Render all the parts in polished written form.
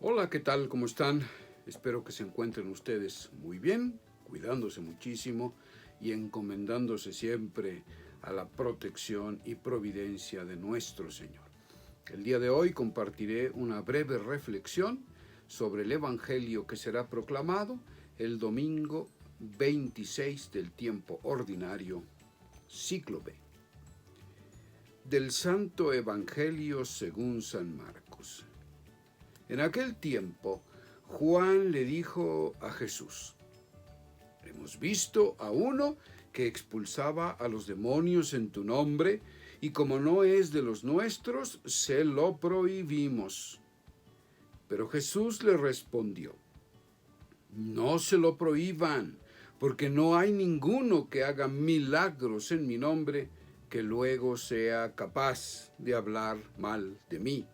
Hola, ¿qué tal? ¿Cómo están? Espero que se encuentren ustedes muy bien, cuidándose muchísimo y encomendándose siempre a la protección y providencia de nuestro Señor. El día de hoy compartiré una breve reflexión sobre el Evangelio que será proclamado el domingo 26 del tiempo ordinario, ciclo B. Del Santo Evangelio según San Marcos. En aquel tiempo, Juan le dijo a Jesús: hemos visto a uno que expulsaba a los demonios en tu nombre, y como no es de los nuestros, se lo prohibimos. Pero Jesús le respondió: no se lo prohíban, porque no hay ninguno que haga milagros en mi nombre que luego sea capaz de hablar mal de mí.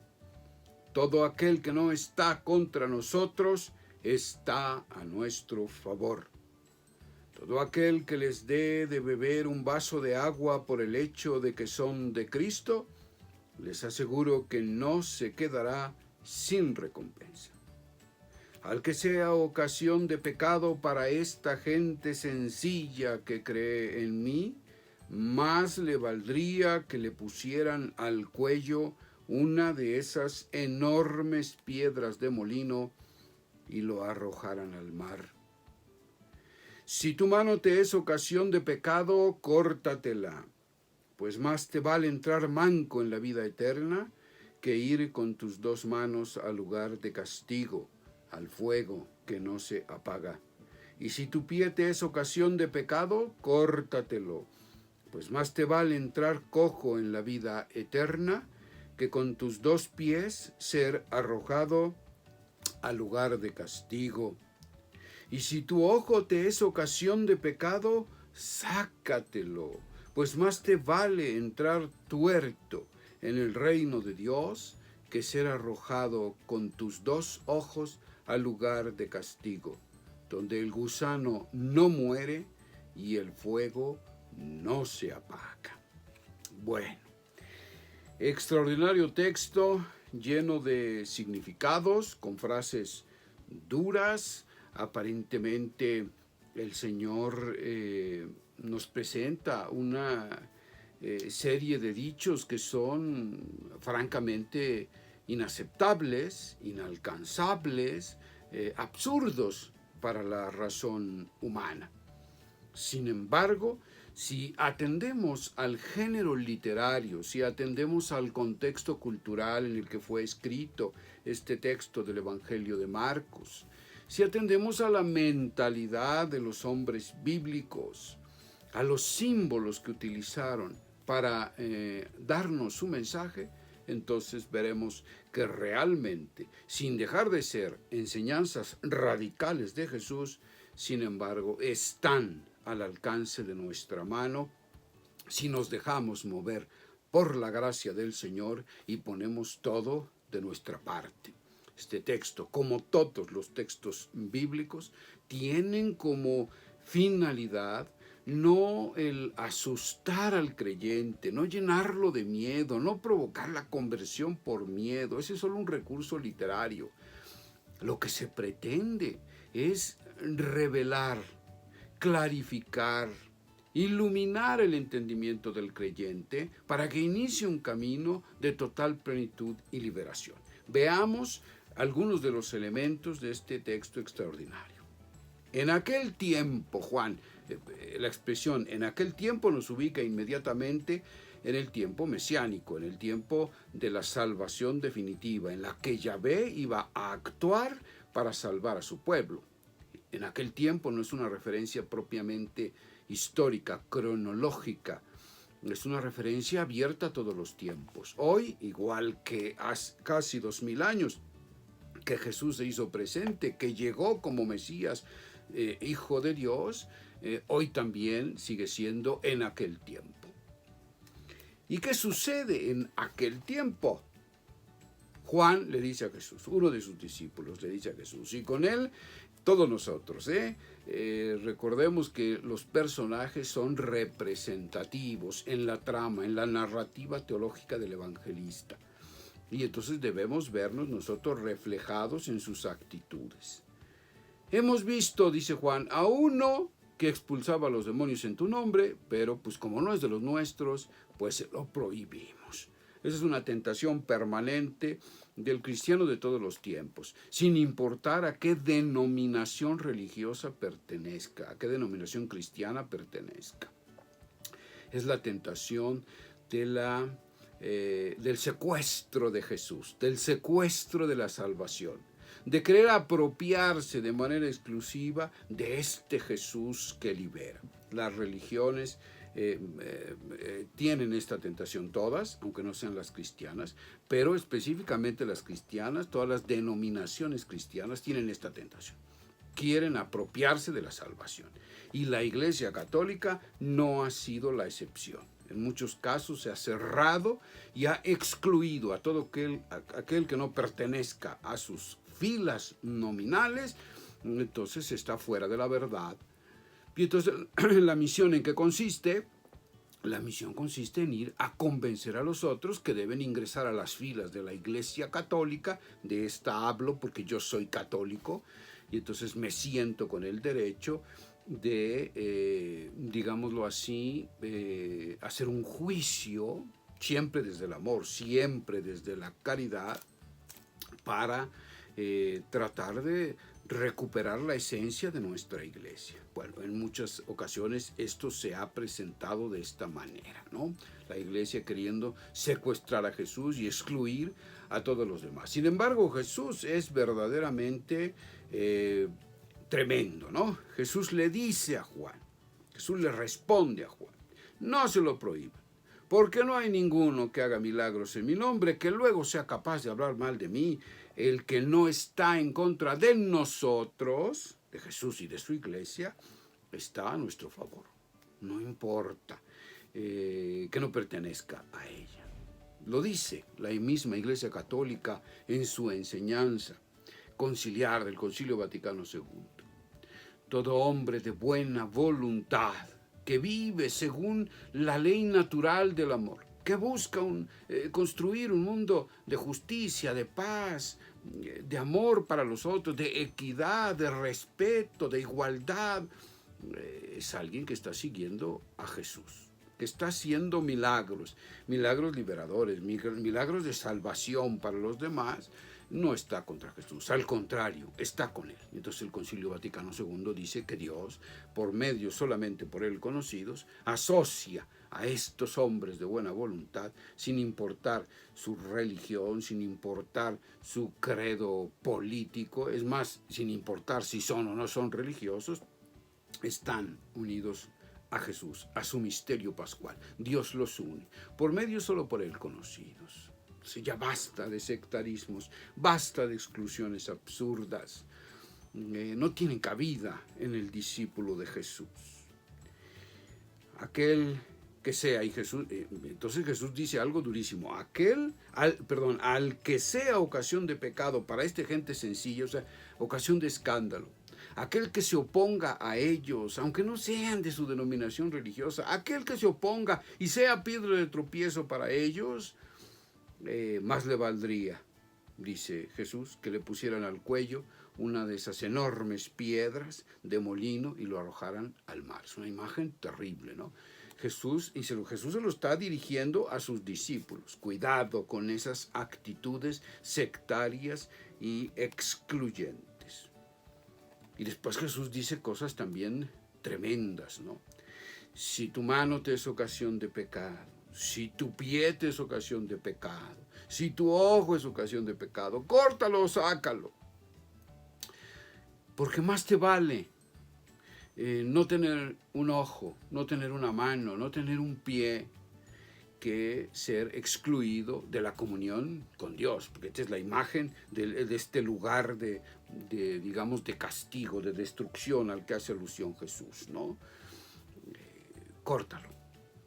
Todo aquel que no está contra nosotros está a nuestro favor. Todo aquel que les dé de beber un vaso de agua por el hecho de que son de Cristo, les aseguro que no se quedará sin recompensa. Al que sea ocasión de pecado para esta gente sencilla que cree en mí, más le valdría que le pusieran al cuello una de esas enormes piedras de molino y lo arrojaran al mar. Si tu mano te es ocasión de pecado, córtatela, pues más te vale entrar manco en la vida eterna que ir con tus dos manos al lugar de castigo, al fuego que no se apaga. Y si tu pie te es ocasión de pecado, córtatelo, pues más te vale entrar cojo en la vida eterna que con tus dos pies ser arrojado al lugar de castigo. Y si tu ojo te es ocasión de pecado, sácatelo, pues más te vale entrar tuerto en el reino de Dios que ser arrojado con tus dos ojos al lugar de castigo, donde el gusano no muere y el fuego no se apaga. Bueno, extraordinario texto lleno de significados, con frases duras. Aparentemente el Señor nos presenta una serie de dichos que son francamente inaceptables, inalcanzables, absurdos para la razón humana. Sin embargo, si atendemos al género literario, si atendemos al contexto cultural en el que fue escrito este texto del Evangelio de Marcos, si atendemos a la mentalidad de los hombres bíblicos, a los símbolos que utilizaron para darnos su mensaje, entonces veremos que realmente, sin dejar de ser enseñanzas radicales de Jesús, sin embargo, están al alcance de nuestra mano si nos dejamos mover por la gracia del Señor y ponemos todo de nuestra parte. Este texto, como todos los textos bíblicos, tienen como finalidad no el asustar al creyente, no llenarlo de miedo, no provocar la conversión por miedo. Ese es solo un recurso literario. Lo que se pretende es revelar, clarificar, iluminar el entendimiento del creyente para que inicie un camino de total plenitud y liberación. Veamos algunos de los elementos de este texto extraordinario. En aquel tiempo, Juan, la expresión en aquel tiempo nos ubica inmediatamente en el tiempo mesiánico, en el tiempo de la salvación definitiva, en la que Yahvé iba a actuar para salvar a su pueblo. En aquel tiempo no es una referencia propiamente histórica, cronológica, es una referencia abierta a todos los tiempos. Hoy, igual que hace casi 2000 años, que Jesús se hizo presente, que llegó como Mesías, Hijo de Dios, hoy también sigue siendo en aquel tiempo. ¿Y qué sucede en aquel tiempo? Juan le dice a Jesús, uno de sus discípulos le dice a Jesús, y con él todos nosotros. Recordemos que los personajes son representativos en la trama, en la narrativa teológica del evangelista. Y entonces debemos vernos nosotros reflejados en sus actitudes. Hemos visto, dice Juan, a uno que expulsaba a los demonios en tu nombre, pero pues como no es de los nuestros, pues se lo prohibimos. Esa es una tentación permanente del cristiano de todos los tiempos, sin importar a qué denominación religiosa pertenezca, a qué denominación cristiana pertenezca. Es la tentación del secuestro de Jesús, del secuestro de la salvación, de querer apropiarse de manera exclusiva de este Jesús que libera. Las religiones tienen esta tentación todas, aunque no sean las cristianas, pero específicamente las cristianas, todas las denominaciones cristianas tienen esta tentación. Quieren apropiarse de la salvación. Y la Iglesia Católica no ha sido la excepción. En muchos casos se ha cerrado y ha excluido a todo aquel que no pertenezca a sus filas nominales, entonces está fuera de la verdad. Y entonces la misión en qué consiste? La misión consiste en ir a convencer a los otros que deben ingresar a las filas de la Iglesia Católica. De esta hablo porque yo soy católico y entonces me siento con el derecho de, digámoslo así, hacer un juicio, siempre desde el amor, siempre desde la caridad, para tratar de recuperar la esencia de nuestra iglesia. Bueno, en muchas ocasiones esto se ha presentado de esta manera, ¿no? La iglesia queriendo secuestrar a Jesús y excluir a todos los demás. Sin embargo, Jesús es verdaderamente tremendo, ¿no? Jesús le dice a Juan, Jesús le responde a Juan, no se lo prohíban, porque no hay ninguno que haga milagros en mi nombre que luego sea capaz de hablar mal de mí. El que no está en contra de nosotros, de Jesús y de su iglesia, está a nuestro favor. No importa que no pertenezca a ella. Lo dice la misma Iglesia Católica en su enseñanza conciliar del Concilio Vaticano II. Todo hombre de buena voluntad, que vive según la ley natural del amor, que busca construir un mundo de justicia, de paz, de amor para los otros, de equidad, de respeto, de igualdad, es alguien que está siguiendo a Jesús, que está haciendo milagros, milagros liberadores, milagros de salvación para los demás. No está contra Jesús, al contrario, está con él. Entonces el Concilio Vaticano II dice que Dios, por medios solamente por él conocidos, asocia a estos hombres de buena voluntad, sin importar su religión, sin importar su credo político, es más, sin importar si son o no son religiosos, están unidos a Jesús, a su misterio pascual. Dios los une, por medios solo por él conocidos. Ya basta de sectarismos, basta de exclusiones absurdas. No tienen cabida en el discípulo de Jesús. Aquel que sea, y Jesús, entonces Jesús dice algo durísimo, al que sea ocasión de pecado para esta gente sencilla, o sea, ocasión de escándalo, aquel que se oponga a ellos, aunque no sean de su denominación religiosa, aquel que se oponga y sea piedra de tropiezo para ellos, más le valdría, dice Jesús, que le pusieran al cuello una de esas enormes piedras de molino y lo arrojaran al mar. Es una imagen terrible, ¿no? Jesús se lo está dirigiendo a sus discípulos. Cuidado con esas actitudes sectarias y excluyentes. Y después Jesús dice cosas también tremendas, ¿no? Si tu mano te es ocasión de pecado, si tu pie te es ocasión de pecado, si tu ojo es ocasión de pecado, córtalo o sácalo. Porque más te vale no tener un ojo, no tener una mano, no tener un pie, que ser excluido de la comunión con Dios, porque esta es la imagen de este lugar digamos, de castigo, de destrucción al que hace alusión Jesús, ¿no? Córtalo.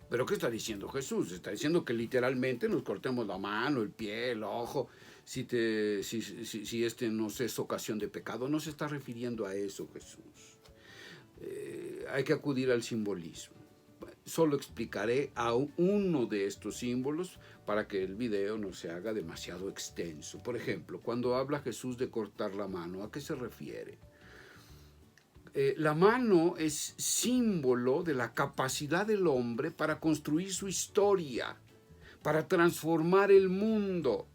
¿Pero qué está diciendo Jesús? Está diciendo que literalmente nos cortemos la mano, el pie, el ojo, si este nos es ocasión de pecado. No se está refiriendo a eso Jesús. Hay que acudir al simbolismo. solo explicaré a uno de estos símbolos para que el video no se haga demasiado extenso. Por ejemplo, cuando habla Jesús de cortar la mano, ¿a qué se refiere? La mano es símbolo de la capacidad del hombre para construir su historia, para transformar el mundo.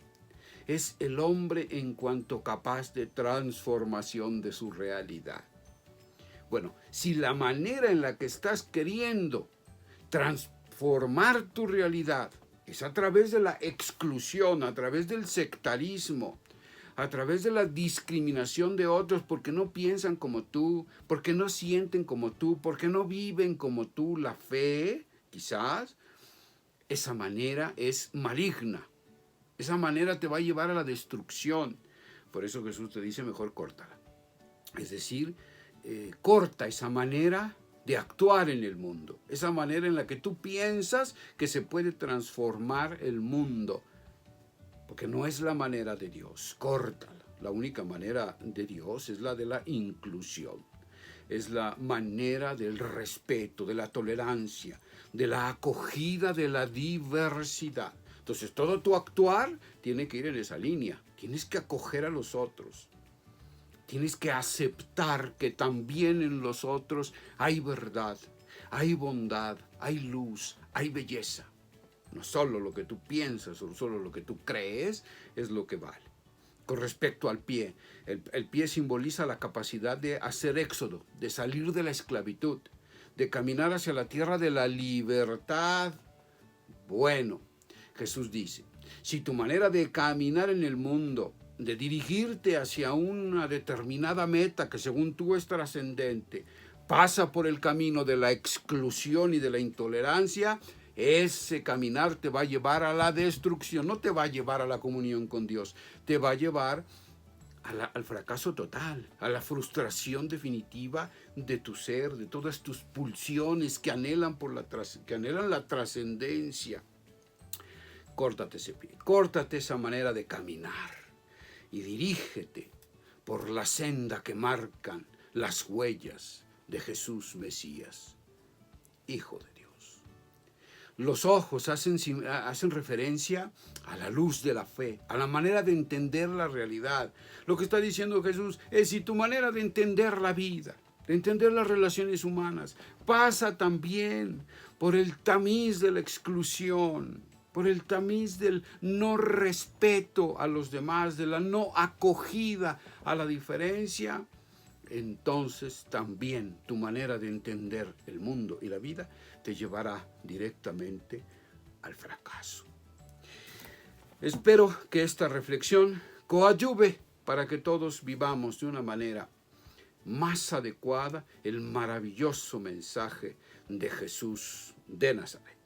Es el hombre en cuanto capaz de transformación de su realidad. Bueno, si la manera en la que estás queriendo transformar tu realidad es a través de la exclusión, a través del sectarismo, a través de la discriminación de otros porque no piensan como tú, porque no sienten como tú, porque no viven como tú la fe, quizás, esa manera es maligna. Esa manera te va a llevar a la destrucción. Por eso Jesús te dice, mejor córtala. Es decir, corta esa manera de actuar en el mundo, esa manera en la que tú piensas que se puede transformar el mundo, porque no es la manera de Dios, córtala. La única manera de Dios es la de la inclusión, es la manera del respeto, de la tolerancia, de la acogida de la diversidad. Entonces todo tu actuar tiene que ir en esa línea, tienes que acoger a los otros. Tienes que aceptar que también en los otros hay verdad, hay bondad, hay luz, hay belleza. No solo lo que tú piensas o solo lo que tú crees es lo que vale. Con respecto al pie, el pie simboliza la capacidad de hacer éxodo, de salir de la esclavitud, de caminar hacia la tierra de la libertad. Bueno, Jesús dice, si tu manera de caminar en el mundo, de dirigirte hacia una determinada meta que según tú es trascendente, pasa por el camino de la exclusión y de la intolerancia, ese caminar te va a llevar a la destrucción, no te va a llevar a la comunión con Dios, te va a llevar al fracaso total, a la frustración definitiva de tu ser, de todas tus pulsiones que anhelan la trascendencia. Córtate ese pie, córtate esa manera de caminar y dirígete por la senda que marcan las huellas de Jesús Mesías, Hijo de Dios. Los ojos hacen referencia a la luz de la fe, a la manera de entender la realidad. Lo que está diciendo Jesús es, si tu manera de entender la vida, de entender las relaciones humanas, pasa también por el tamiz de la exclusión, por el tamiz del no respeto a los demás, de la no acogida a la diferencia, entonces también tu manera de entender el mundo y la vida te llevará directamente al fracaso. Espero que esta reflexión coadyuve para que todos vivamos de una manera más adecuada el maravilloso mensaje de Jesús de Nazaret.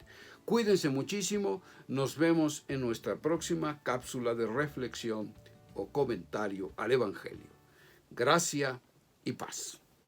Cuídense muchísimo, nos vemos en nuestra próxima cápsula de reflexión o comentario al Evangelio. Gracia y paz.